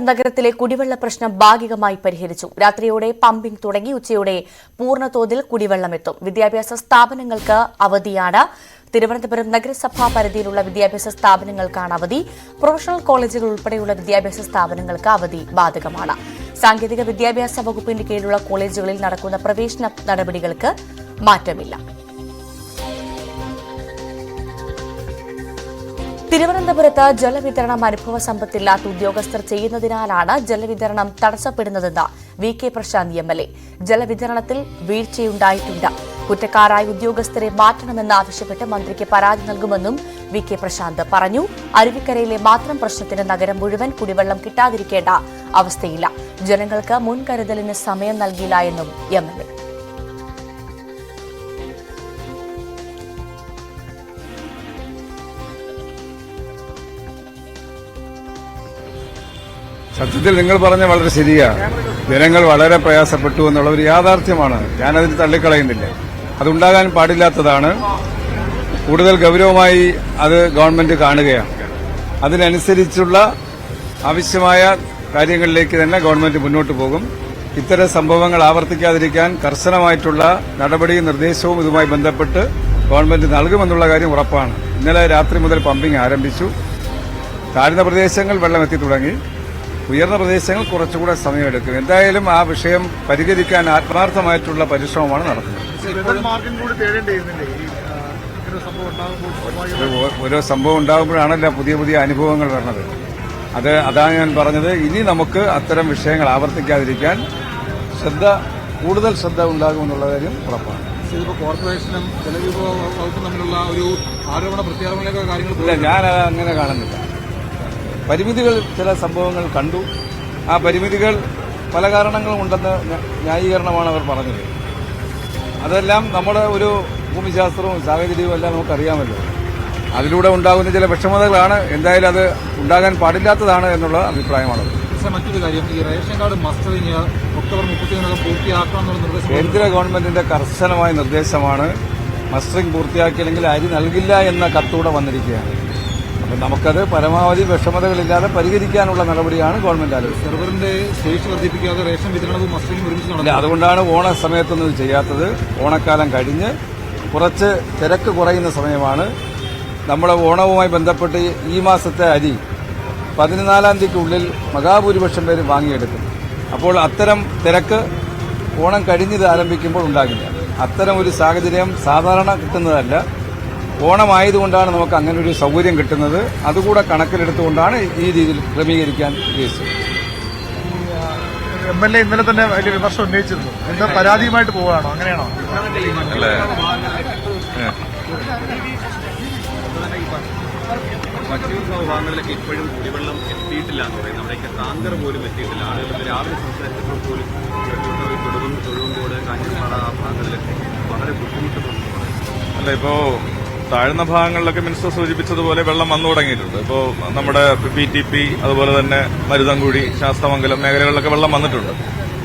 നഗരത്തിലെ കുടിവെള്ള പ്രശ്നം ഭാഗികമായി പരിഹരിച്ചു. രാത്രിയോടെ പമ്പിംഗ് തുടങ്ങി ഉച്ചയോടെ പൂർണ്ണതോതിൽ കുടിവെള്ളമെത്തും. വിദ്യാഭ്യാസ സ്ഥാപനങ്ങൾക്ക് അവധിയാണ്. തിരുവനന്തപുരം നഗരസഭാ പരിധിയിലുള്ള വിദ്യാഭ്യാസ സ്ഥാപനങ്ങൾക്കാണ് അവധി. പ്രൊഫഷണൽ കോളേജുകൾ ഉൾപ്പെടെയുള്ള വിദ്യാഭ്യാസ സ്ഥാപനങ്ങൾക്ക് അവധി ബാധകമാണ്. സാങ്കേതിക വിദ്യാഭ്യാസ വകുപ്പിന്റെ കീഴിലുള്ള കോളേജുകളിൽ നടക്കുന്ന പ്രവേശന നടപടികൾക്ക് മാറ്റമില്ല. തിരുവനന്തപുരത്ത് ജലവിതരണം അനുഭവ സമ്പത്തില്ലാത്ത ഉദ്യോഗസ്ഥർ ചെയ്യുന്നതിനാലാണ് ജലവിതരണം തടസ്സപ്പെടുന്നതെന്ന് വി കെ പ്രശാന്ത് എംഎൽഎ. ജലവിതരണത്തിൽ വീഴ്ചയുണ്ടായിട്ടുണ്ട്. കുറ്റക്കാരായ ഉദ്യോഗസ്ഥരെ മാറ്റണമെന്നാവശ്യപ്പെട്ട് മന്ത്രിക്ക് പരാതി നൽകുമെന്നും വി കെ പ്രശാന്ത് പറഞ്ഞു. അരുവിക്കരയിലെ മാത്രം പ്രശ്നത്തിന് നഗരം മുഴുവൻ കുടിവെള്ളം കിട്ടാതിരിക്കേണ്ട അവസ്ഥയില്ല. ജനങ്ങൾക്ക് മുൻകരുതലിന് സമയം നൽകിയില്ല എന്നും എംഎൽഎ. സത്യത്തിൽ നിങ്ങൾ പറഞ്ഞ വളരെ ശരിയാണ്. ജനങ്ങൾ വളരെ പ്രയാസപ്പെട്ടു എന്നുള്ള ഒരു യാഥാർത്ഥ്യമാണ്. ഞാനതിന് തള്ളിക്കളയുന്നില്ല. അതുണ്ടാകാൻ പാടില്ലാത്തതാണ്. കൂടുതൽ ഗൌരവമായി അത് ഗവൺമെന്റ് കാണുകയാണ്. അതിനനുസരിച്ചുള്ള ആവശ്യമായ കാര്യങ്ങളിലേക്ക് തന്നെ ഗവൺമെന്റ് മുന്നോട്ട് പോകും. ഇത്തരം സംഭവങ്ങൾ ആവർത്തിക്കാതിരിക്കാൻ കർശനമായിട്ടുള്ള നടപടിയും നിർദ്ദേശവും ഇതുമായി ബന്ധപ്പെട്ട് ഗവൺമെന്റ് നൽകുമെന്നുള്ള കാര്യം ഉറപ്പാണ്. ഇന്നലെ രാത്രി മുതൽ പമ്പിംഗ് ആരംഭിച്ചു. താഴ്ന്ന പ്രദേശങ്ങൾ വെള്ളമെത്തി തുടങ്ങി. ഉയർന്ന പ്രദേശങ്ങൾ കുറച്ചുകൂടെ സമയമെടുക്കും. എന്തായാലും ആ വിഷയം പരിഹരിക്കാൻ ആത്മാർത്ഥമായിട്ടുള്ള പരിശ്രമമാണ് നടത്തുന്നത്. ഓരോ സംഭവം ഉണ്ടാകുമ്പോഴാണല്ലോ പുതിയ പുതിയ അനുഭവങ്ങൾ വരുന്നത്. അതാണ് ഞാൻ പറഞ്ഞത്. ഇനി നമുക്ക് അത്തരം വിഷയങ്ങൾ ആവർത്തിക്കാതിരിക്കാൻ കൂടുതൽ ശ്രദ്ധ ഉണ്ടാകുമെന്നുള്ള കാര്യം ഉറപ്പാണ്. കോർപ്പറേഷനും ജലവിഭവ വകുപ്പും തമ്മിലുള്ള ഒരു ആരോപണ പ്രത്യാരോപണ കാര്യങ്ങൾ ഞാൻ അങ്ങനെ കാണുന്നില്ല. പരിമിതികൾ ചില സംഭവങ്ങൾ കണ്ടു. ആ പരിമിതികൾ പല കാരണങ്ങളും ഉണ്ടെന്ന് ന്യായീകരണമാണ് അവർ പറഞ്ഞത്. അതെല്ലാം നമ്മുടെ ഒരു ഭൂമിശാസ്ത്രവും സാഹചര്യവും എല്ലാം നമുക്കറിയാമല്ലോ. അതിലൂടെ ഉണ്ടാകുന്ന ചില വിഷമതകളാണ്. എന്തായാലും അത് ഉണ്ടാകാൻ പാടില്ലാത്തതാണ് എന്നുള്ള അഭിപ്രായമാണ്. മറ്റൊരു കാര്യം, ഈ റേഷൻ കാർഡ് മസ്റ്ററിംഗ് ഒക്ടോബർ 31 പൂർത്തിയാക്കണമെന്നുള്ള നിർദ്ദേശം കേന്ദ്ര ഗവൺമെന്റിന്റെ കർശനമായ നിർദ്ദേശമാണ്. മസ്റ്ററിംഗ് പൂർത്തിയാക്കിയില്ലെങ്കിൽ അരി നൽകില്ല എന്ന കത്തൂടെ വന്നിരിക്കുകയാണ്. അപ്പം നമുക്കത് പരമാവധി വിഷമതകളില്ലാതെ പരിഹരിക്കാനുള്ള നടപടിയാണ് ഗവൺമെന്റ് ആലോചിച്ചത്. സെർവറിന്റെ ശേഷി വർദ്ധിപ്പിക്കാതെ റേഷൻ വിതരണവും മസ്റ്ററിംഗും ഒരുമിച്ച് നടന്നില്ല. അതുകൊണ്ടാണ് ഓണ സമയത്തൊന്നും ചെയ്യാത്തത്. ഓണക്കാലം കഴിഞ്ഞ് കുറച്ച് തിരക്ക് കുറയുന്ന സമയമാണ്. നമ്മുടെ ഓണവുമായി ബന്ധപ്പെട്ട് ഈ മാസത്തെ അരി 14-ാം തീയതിക്കുള്ളിൽ മഹാഭൂരിപക്ഷം പേര് വാങ്ങിയെടുക്കും. അപ്പോൾ അത്തരം തിരക്ക് ഓണം കഴിഞ്ഞത് ആരംഭിക്കുമ്പോൾ ഉണ്ടാകില്ല. അത്തരം ഒരു സാഹചര്യം സാധാരണ കിട്ടുന്നതല്ല. ഓണമായതുകൊണ്ടാണ് നമുക്ക് അങ്ങനെ ഒരു സൗകര്യം കിട്ടുന്നത്. അതുകൂടെ കണക്കിലെടുത്തുകൊണ്ടാണ് ഈ രീതിയിൽ ക്രമീകരിക്കാൻ ഉദ്ദേശിച്ചത്. എംഎൽഎ ഇന്നലെ തന്നെ വലിയ വിമർശനം ഉന്നയിച്ചിരുന്നു. എന്താ പരാതിയുമായിട്ട് പോവുകയാണോ? അങ്ങനെയാണോ? മറ്റു ഭാഗങ്ങളിലൊക്കെ ഇപ്പോഴും കുടിവെള്ളം എത്തിയിട്ടില്ല എന്ന് പറയുന്നത്. അവിടേക്ക് ടാങ്കർ പോലും എത്തിയിട്ടില്ല. ആളുകൾ രാവിലെ സംസാരിച്ചപ്പോൾ പോലും തൊഴുകോട് കാഞ്ഞിരപ്പാട ആ ഭാഗങ്ങളിലൊക്കെ വളരെ ബുദ്ധിമുട്ടുണ്ടെന്ന് പറയുന്നത്. അല്ല, ഇപ്പോ താഴ്ന്ന ഭാഗങ്ങളിലൊക്കെ മിനിസ്റ്റർ സൂചിപ്പിച്ചതുപോലെ വെള്ളം വന്നു തുടങ്ങിയിട്ടുണ്ട്. ഇപ്പോൾ നമ്മുടെ PTP അതുപോലെ തന്നെ മരുതൻകുഴി, ശാസ്തമംഗലം മേഖലകളിലൊക്കെ വെള്ളം വന്നിട്ടുണ്ട്.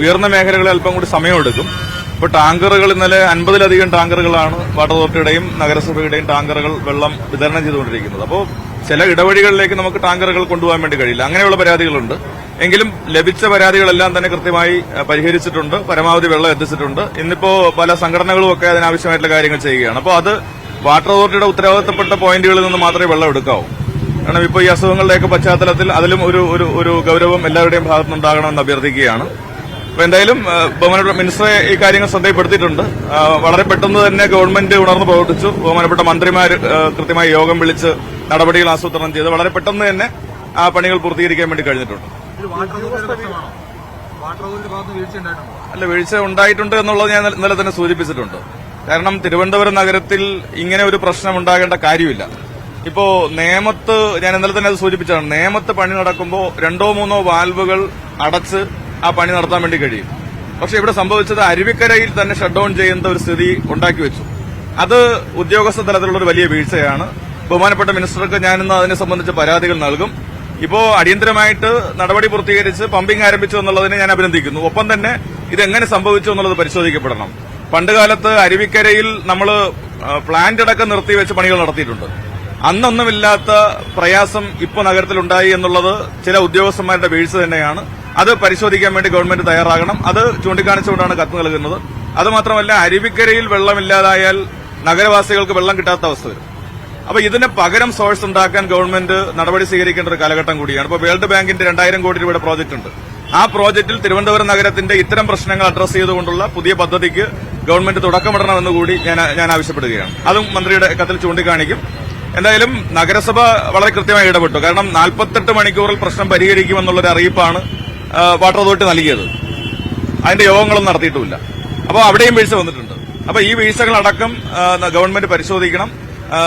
ഉയർന്ന മേഖലകളിൽ അല്പം കൂടി സമയമെടുക്കും. ഇപ്പോൾ ടാങ്കറുകൾ ഇന്നലെ 50-ലധികം ടാങ്കറുകളാണ് വാട്ടർ അതോറിറ്റിയുടെയും നഗരസഭയുടെയും ടാങ്കറുകൾ വെള്ളം വിതരണം ചെയ്തുകൊണ്ടിരിക്കുന്നത്. അപ്പോൾ ചില ഇടവഴികളിലേക്ക് നമുക്ക് ടാങ്കറുകൾ കൊണ്ടുപോകാൻ വേണ്ടി കഴിയില്ല. അങ്ങനെയുള്ള പരാതികളുണ്ട്. എങ്കിലും ലഭിച്ച പരാതികളെല്ലാം തന്നെ കൃത്യമായി പരിഹരിച്ചിട്ടുണ്ട്. പരമാവധി വെള്ളം എത്തിച്ചിട്ടുണ്ട്. ഇന്നിപ്പോ പല സംഘടനകളും ഒക്കെ അതിനാവശ്യമായിട്ടുള്ള കാര്യങ്ങൾ ചെയ്യുകയാണ്. അപ്പോൾ അത് വാട്ടർ അതോറിറ്റിയുടെ ഉത്തരവാദിത്തപ്പെട്ട പോയിന്റുകളിൽ നിന്ന് മാത്രമേ വെള്ളം എടുക്കാവൂ. കാരണം ഇപ്പോൾ ഈ അസുഖങ്ങളുടെയൊക്കെ പശ്ചാത്തലത്തിൽ അതിലും ഒരു ഗൌരവം എല്ലാവരുടെയും ഭാഗത്തുനിന്നുണ്ടാകണമെന്ന് അഭ്യർത്ഥിക്കുകയാണ്. അപ്പോൾ എന്തായാലും ബഹുമാനപ്പെട്ട മിനിസ്റ്ററെ ഈ കാര്യങ്ങൾ ശ്രദ്ധയിൽപ്പെടുത്തിയിട്ടുണ്ട്. വളരെ പെട്ടെന്ന് തന്നെ ഗവൺമെന്റ് ഉണർന്ന് പ്രവർത്തിച്ചു. ബഹുമാനപ്പെട്ട മന്ത്രിമാർ കൃത്യമായി യോഗം വിളിച്ച് നടപടികൾ ആസൂത്രണം ചെയ്ത് വളരെ പെട്ടെന്ന് തന്നെ ആ പണികൾ പൂർത്തീകരിക്കാൻ വേണ്ടി കഴിഞ്ഞിട്ടുണ്ട്. അല്ല, വീഴ്ച ഉണ്ടായിട്ടുണ്ട് എന്നുള്ളത് ഞാൻ ഇന്നലെ തന്നെ സൂചിപ്പിച്ചിട്ടുണ്ട്. കാരണം തിരുവനന്തപുരം നഗരത്തിൽ ഇങ്ങനെ ഒരു പ്രശ്നം ഉണ്ടാകേണ്ട കാര്യമില്ല. ഇപ്പോ നേമത്ത് ഞാൻ ഇന്നലെ തന്നെ അത് സൂചിപ്പിച്ചതാണ്. നേമത്ത് പണി നടക്കുമ്പോൾ 2-3 വാൽവുകൾ അടച്ച് ആ പണി നടത്താൻ വേണ്ടി കഴിയും. പക്ഷെ ഇവിടെ സംഭവിച്ചത് അരുവിക്കരയിൽ തന്നെ ഷട്ട് ഡൌൺ ചെയ്യുന്ന ഒരു സ്ഥിതി ഉണ്ടാക്കി വെച്ചു. അത് ഉദ്യോഗസ്ഥ തലത്തിലുള്ള ഒരു വലിയ വീഴ്ചയാണ്. ബഹുമാനപ്പെട്ട മിനിസ്റ്റർക്ക് ഞാനിന്ന് അതിനെ സംബന്ധിച്ച് പരാതികൾ നൽകും. ഇപ്പോ അടിയന്തരമായിട്ട് നടപടി പൂർത്തീകരിച്ച് പമ്പിംഗ് ആരംഭിച്ചു എന്നുള്ളതിനെ ഞാൻ അഭിനന്ദിക്കുന്നു. ഒപ്പം തന്നെ ഇതെങ്ങനെ സംഭവിച്ചു എന്നുള്ളത് പരിശോധിക്കപ്പെടണം. പണ്ടുകാലത്ത് അരുവിക്കരയിൽ നമ്മൾ പ്ലാന്റ് അടക്കം നിർത്തിവെച്ച് പണികൾ നടത്തിയിട്ടുണ്ട്. അന്നൊന്നുമില്ലാത്ത പ്രയാസം ഇപ്പോൾ നഗരത്തിലുണ്ടായി എന്നുള്ളത് ചില ഉദ്യോഗസ്ഥന്മാരുടെ വീഴ്ച തന്നെയാണ്. അത് പരിശോധിക്കാൻ വേണ്ടി ഗവൺമെന്റ് തയ്യാറാകണം. അത് ചൂണ്ടിക്കാണിച്ചുകൊണ്ടാണ് കത്ത് നൽകുന്നത്. അതുമാത്രമല്ല, അരുവിക്കരയിൽ വെള്ളമില്ലാതായാൽ നഗരവാസികൾക്ക് വെള്ളം കിട്ടാത്ത അവസ്ഥ വരും. അപ്പൊ ഇതിന് പകരം സോഴ്സ് ഉണ്ടാക്കാൻ ഗവൺമെന്റ് നടപടി സ്വീകരിക്കേണ്ട ഒരു കാലഘട്ടം കൂടിയാണ്. ഇപ്പോൾ വേൾഡ് ബാങ്കിന്റെ 2000 കോടി രൂപയുടെ പ്രോജക്ട് ഉണ്ട്. ആ പ്രോജക്റ്റിൽ തിരുവനന്തപുരം നഗരത്തിന്റെ ഇത്തരം പ്രശ്നങ്ങൾ അഡ്രസ് ചെയ്തുകൊണ്ടുള്ള പുതിയ പദ്ധതിക്ക് ഗവൺമെന്റ് തുടക്കമിടണമെന്ന് കൂടി ഞാൻ ആവശ്യപ്പെടുകയാണ്. അതും മന്ത്രിയുടെ കത്തിൽ ചൂണ്ടിക്കാണിക്കും. എന്തായാലും നഗരസഭ വളരെ കൃത്യമായി ഇടപെട്ടു. കാരണം 48 മണിക്കൂറിൽ പ്രശ്നം പരിഹരിക്കുമെന്നുള്ളൊരു അറിയിപ്പാണ് വാട്ടർ അതോറിറ്റി നൽകിയത്. അതിന്റെ യോഗങ്ങളൊന്നും നടത്തിയിട്ടുമില്ല. അപ്പോൾ അവിടെയും വീഴ്ച വന്നിട്ടുണ്ട്. അപ്പോൾ ഈ വീഴ്ചകളടക്കം ഗവൺമെന്റ് പരിശോധിക്കണം.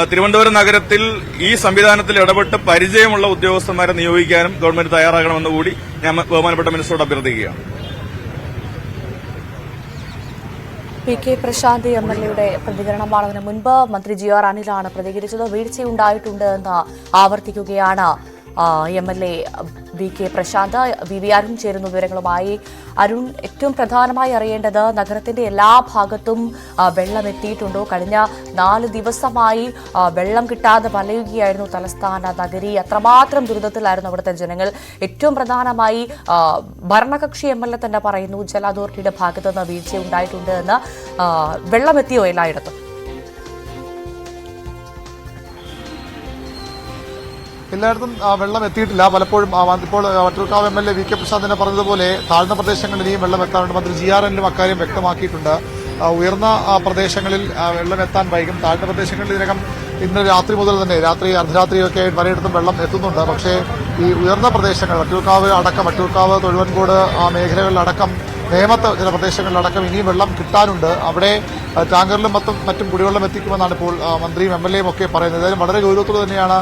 തിരുവനന്തപുരം നഗരത്തിൽ ഈ സംവിധാനത്തിൽ ഇടപെട്ട് പരിചയമുള്ള ഉദ്യോഗസ്ഥന്മാരെ നിയോഗിക്കാനും ഗവൺമെന്റ് തയ്യാറാകണമെന്ന് കൂടി ഞാൻ ബഹുമാനപ്പെട്ട മിനിസ്റ്ററോട് അഭ്യർത്ഥിക്കുകയാണ്. PK പ്രശാന്ത് MLA പ്രതികരണമാണ്. അതിന് മുൻപ് മന്ത്രി GR അനിലാണ് പ്രതികരിച്ചത്. വീഴ്ചയുണ്ടായിട്ടുണ്ട് എന്ന് ആവർത്തിക്കുകയാണ് MLA VK Prashant. VV Arun ചേരുന്ന വിവരങ്ങളുമായി. അരുൺ, ഏറ്റവും പ്രധാനമായി അറിയേണ്ടത് നഗരത്തിന്റെ എല്ലാ ഭാഗത്തും വെള്ളം എത്തിയിട്ടുണ്ടോ? കഴിഞ്ഞ 4 ദിവസമായി വെള്ളം കിട്ടാതെ വലയുകയായിരുന്നു തലസ്ഥാന നഗരി. അത്രമാത്രം ദുരിതത്തിലായിരുന്നു അവിടുത്തെ ജനങ്ങൾ. ഏറ്റവും പ്രധാനമായി ഭരണകക്ഷി MLA തന്നെ പറയുന്നു ജല അതോറിറ്റിയുടെ ഭാഗത്തു നിന്ന് വീഴ്ചയുണ്ടായിട്ടുണ്ട് എന്ന്. വെള്ളം എത്തിയോ എല്ലായിടത്തും? എല്ലായിടത്തും വെള്ളം എത്തിയിട്ടില്ല. പലപ്പോഴും ഇപ്പോൾ വട്ടിയൂർക്കാവ് MLA VK പ്രശാന്തിനെ പറഞ്ഞതുപോലെ താഴ്ന്ന പ്രദേശങ്ങളിൽ ഇനിയും വെള്ളം എത്താറുണ്ട്. മന്ത്രി GR അനിലും അക്കാര്യം വ്യക്തമാക്കിയിട്ടുണ്ട്. ഉയർന്ന പ്രദേശങ്ങളിൽ വെള്ളം എത്താൻ വൈകും. താഴ്ന്ന പ്രദേശങ്ങളിൽ ഇതിനകം ഇന്ന് രാത്രി മുതൽ തന്നെ രാത്രി അർദ്ധരാത്രിയൊക്കെ പലയിടത്തും വെള്ളം എത്തുന്നുണ്ട്. പക്ഷേ ഈ ഉയർന്ന പ്രദേശങ്ങൾ വട്ടിയൂർക്കാവ് തൊഴുവൻകോട് ആ മേഖലകളിലടക്കം നേമത്ത് ചില പ്രദേശങ്ങളിലടക്കം ഇനിയും വെള്ളം കിട്ടാനുണ്ട്. അവിടെ ടാങ്കറിലും മറ്റും കുടിവെള്ളം എത്തിക്കുമെന്നാണ് ഇപ്പോൾ മന്ത്രിയും MLA യും ഒക്കെ പറയുന്നത്. ഏതായാലും വളരെ ഗൗരവത്തോടെ തന്നെയാണ്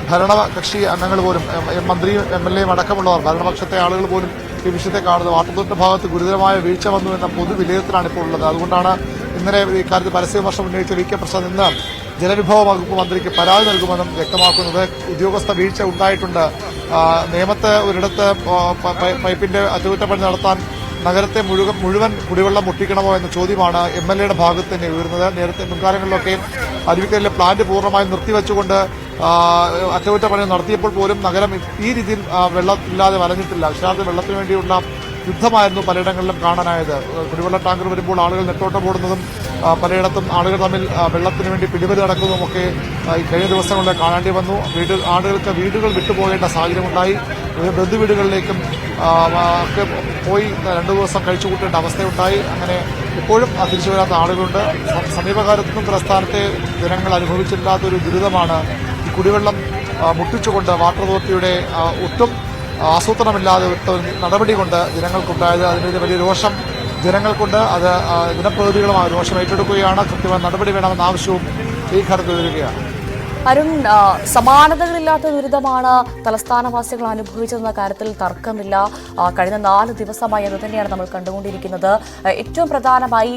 ഭരണകക്ഷി അംഗങ്ങൾ പോലും മന്ത്രിയും MLA യും അടക്കമുള്ളവർ ഭരണപക്ഷത്തെ ആളുകൾ പോലും ഈ വിഷയത്തെ കാണുന്നത്. വാട്ടർ ഭാഗത്ത് ഗുരുതരമായ വീഴ്ച വന്നു എന്ന പൊതുവിലയിരുത്തലാണ് ഇപ്പോൾ ഉള്ളത്. അതുകൊണ്ടാണ് ഇന്നലെ ഇക്കാര്യത്തിൽ പരസ്യവിമർശനം ഉന്നയിച്ച VK പ്രശാന്ത് ഇന്ന് ജലവിഭവ വകുപ്പ് മന്ത്രിക്ക് പരാതി നൽകുമെന്നും വ്യക്തമാക്കുന്നത്. ഉദ്യോഗസ്ഥ വീഴ്ച ഉണ്ടായിട്ടുണ്ട്. നേമത്ത് ഒരിടത്ത് പൈപ്പിന്റെ അറ്റകുറ്റപ്പണി നടത്താൻ നഗരത്തെ മുഴുവൻ കുടിവെള്ളം മുട്ടിക്കണമോ എന്ന ചോദ്യമാണ് MLA യുടെ ഭാഗത്ത് തന്നെ ഉയർന്നത്. നേരത്തെ മുൻകാലങ്ങളിലൊക്കെ അരുവിക്കരയിലെ പ്ലാന്റ് പൂർണ്ണമായും നിർത്തിവെച്ചുകൊണ്ട് അറ്റകുറ്റപ്പണി നടത്തിയപ്പോൾ പോലും നഗരം ഈ രീതിയിൽ വെള്ളമില്ലാതെ വലഞ്ഞിട്ടില്ല. അക്ഷരാർത്ഥ വെള്ളത്തിന് വേണ്ടിയുള്ള യുദ്ധമായിരുന്നു പലയിടങ്ങളിലും കാണാനായത്. കുടിവെള്ള ടാങ്കർ വരുമ്പോൾ ആളുകൾ നെട്ടോട്ടം ഓടുന്നതും പലയിടത്തും ആളുകൾ തമ്മിൽ വെള്ളത്തിന് വേണ്ടി പിടിവലി നടക്കുന്നതുമൊക്കെ കഴിഞ്ഞ ദിവസങ്ങളിൽ കാണേണ്ടി വന്നു. ആളുകൾക്ക് വീടുകൾ വിട്ടുപോകേണ്ട സാഹചര്യമുണ്ടായി. ബന്ധുവീടുകളിലേക്കും ഒക്കെ പോയി 2 ദിവസം കഴിച്ചുകൂട്ടേണ്ട അവസ്ഥയുണ്ടായി. അങ്ങനെ ഇപ്പോഴും തിരിച്ചു വരാത്ത ആളുകളുണ്ട്. സമീപകാലത്തും തലസ്ഥാനത്തെ ജനങ്ങൾ അനുഭവിച്ചില്ലാത്തൊരു ദുരിതമാണ് ഈ കുടിവെള്ളം മുട്ടിച്ചുകൊണ്ട് വാട്ടർ അതോറിറ്റിയുടെ ഒട്ടും ആസൂത്രണമില്ലാതെ നടപടി കൊണ്ട് ജനങ്ങൾക്കുണ്ടായത്. അതിൻ്റെ വലിയ രോഷം ജനങ്ങൾക്കുണ്ട്. അത് ജനപ്രതിനിധികളുമായ രോഷം ഏറ്റെടുക്കുകയാണ്. കൃത്യമായ നടപടി വേണമെന്ന ആവശ്യവും ഈ ഘട്ടത്തിൽ വരികയാണ്. അരുൺ, സമാനതകളില്ലാത്ത ദുരിതമാണ് തലസ്ഥാനവാസികൾ അനുഭവിച്ചതെന്ന കാര്യത്തിൽ തർക്കമില്ല. കഴിഞ്ഞ 4 ദിവസമായി അത് തന്നെയാണ് നമ്മൾ കണ്ടുകൊണ്ടിരിക്കുന്നത്. ഏറ്റവും പ്രധാനമായി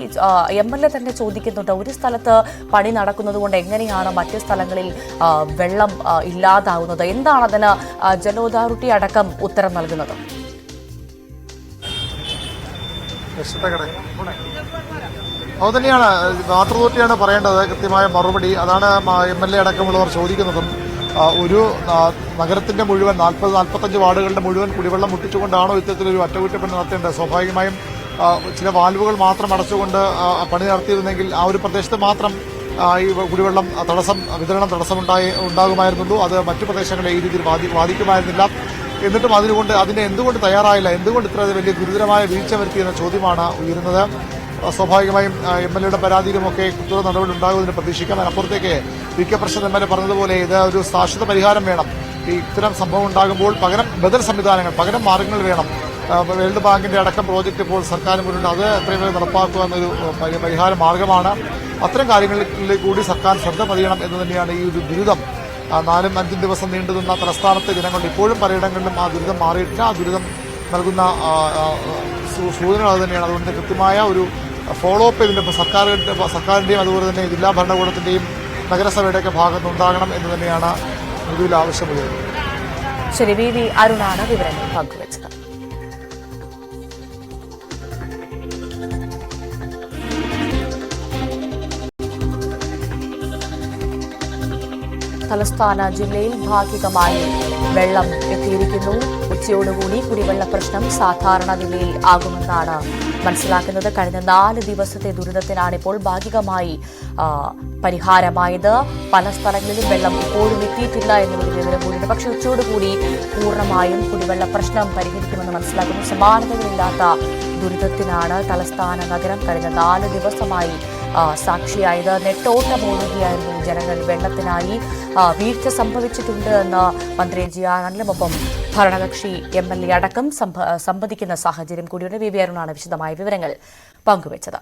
MLA തന്നെ ചോദിക്കുന്നുണ്ട്, ഒരു സ്ഥലത്ത് പണി നടക്കുന്നത് കൊണ്ട് എങ്ങനെയാണ് മറ്റ് സ്ഥലങ്ങളിൽ വെള്ളം ഇല്ലാതാവുന്നത്? എന്താണ് അതിന് ജല അതോറിറ്റി അടക്കം ഉത്തരം നൽകുന്നത്? അതുതന്നെയാണ് വാട്ടർ അതോറിറ്റിയാണ് പറയേണ്ടത് കൃത്യമായ മറുപടി. അതാണ് MLA അടക്കമുള്ളവർ ചോദിക്കുന്നതും. ഒരു നഗരത്തിന്റെ മുഴുവൻ 40-45 വാർഡുകളുടെ മുഴുവൻ കുടിവെള്ളം മുട്ടിച്ചുകൊണ്ടാണോ ഇത്തരത്തിലൊരു അറ്റകുറ്റപ്പണി നടത്തേണ്ടത്? സ്വാഭാവികമായും ചില വാൽവുകൾ മാത്രം അടച്ചുകൊണ്ട് പണി നടത്തിയിരുന്നെങ്കിൽ ആ ഒരു പ്രദേശത്ത് മാത്രം ഈ കുടിവെള്ളം വിതരണം ഉണ്ടാകുമായിരുന്നുള്ളൂ. അത് മറ്റു പ്രദേശങ്ങളെ ഈ രീതിയിൽ ബാധിക്കുമായിരുന്നില്ല. എന്നിട്ടും അതിനെ എന്തുകൊണ്ട് തയ്യാറായില്ല? എന്തുകൊണ്ട് ഇത്ര വലിയ ഗുരുതരമായ വീഴ്ച വരുത്തിയെന്ന ചോദ്യമാണ് ഉയരുന്നത്. സ്വാഭാവികമായും MLA യുടെ പരാതിയിലുമൊക്കെ കൃത്രിമ നടപടി ഉണ്ടാകുമെന്ന് പ്രതീക്ഷിക്കാം. അതിനപ്പുറത്തേക്ക് VK പ്രശാന്ത് MLA പറഞ്ഞതുപോലെ ഇത് ഒരു ശാശ്വത പരിഹാരം വേണം. ഈ ഇത്തരം സംഭവം ഉണ്ടാകുമ്പോൾ ബദൽ സംവിധാനങ്ങൾ, പകരം മാർഗങ്ങൾ വേണം. വേൾഡ് ബാങ്കിന്റെ അടക്കം പ്രോജക്റ്റ് ഇപ്പോൾ സർക്കാരിന് മുന്നിൽ അത് എത്രയും വേഗം നടപ്പാക്കുക എന്നൊരു പരിഹാര മാർഗമാണ്. അത്തരം കാര്യങ്ങളിൽ കൂടി സർക്കാർ ശ്രദ്ധ പതിയണം എന്ന് തന്നെയാണ് ഈ ഒരു ദുരിതം 4-5 ദിവസം നീണ്ടുനിന്ന തലസ്ഥാനത്തെ ജനങ്ങൾ ഇപ്പോഴും പലയിടങ്ങളിലും ആ ദുരിതം മാറിയിട്ടില്ല. ആ ദുരിതം നൽകുന്ന സൂചനകൾ അത് തന്നെയാണ്. അതുകൊണ്ട് കൃത്യമായ ഒരു ഫോളോ അപ്പ് ഇതിന്റെ സർക്കാരിന്റെയും അതുപോലെ തന്നെ ജില്ലാ ഭരണകൂടത്തിന്റെയും നഗരസഭയുടെയൊക്കെ ഭാഗത്ത് ഉണ്ടാകണം എന്ന് തന്നെയാണ് നിലവിൽ ആവശ്യമുള്ളത്. ശരി, VV അരുണാണ് വിവരങ്ങൾ പങ്കുവച്ചത്. തലസ്ഥാന ജില്ലയിൽ ഭാഗികമായി വെള്ളം എത്തിയിരിക്കുന്നു. ഉച്ചയോടുകൂടി കുടിവെള്ള പ്രശ്നം സാധാരണ നിലയിൽ ആകുമെന്നാണ് മനസ്സിലാക്കുന്നത്. കഴിഞ്ഞ 4 ദിവസത്തെ ദുരിതത്തിനാണ് ഇപ്പോൾ ഭാഗികമായി പരിഹാരമായത്. പല സ്ഥലങ്ങളിലും വെള്ളം ഇപ്പോഴും എത്തിയിട്ടില്ല എന്നൊരു വിവരം കൂടിയുണ്ട്. പക്ഷേ ഉച്ചയോടുകൂടി പൂർണ്ണമായും കുടിവെള്ള പ്രശ്നം പരിഹരിക്കുമെന്ന് മനസ്സിലാക്കുന്നു. സമാനതകളില്ലാത്ത ദുരിതത്തിനാണ് തലസ്ഥാന നഗരം കഴിഞ്ഞ 4 ദിവസമായി സാക്ഷിയായത്. നെട്ടോട്ടമോടുകയായിരുന്നു ജനങ്ങൾ വെള്ളത്തിനായി. വീഴ്ച സംഭവിച്ചിട്ടുണ്ട് എന്ന് മന്ത്രി ജി ആർ അനിലും ഭരണകക്ഷി MLA അടക്കം സംവദിക്കുന്ന സാഹചര്യം കൂടിയുണ്ട്. വി വി അരുണാണ് വിശദമായ വിവരങ്ങൾ പങ്കുവച്ചത്.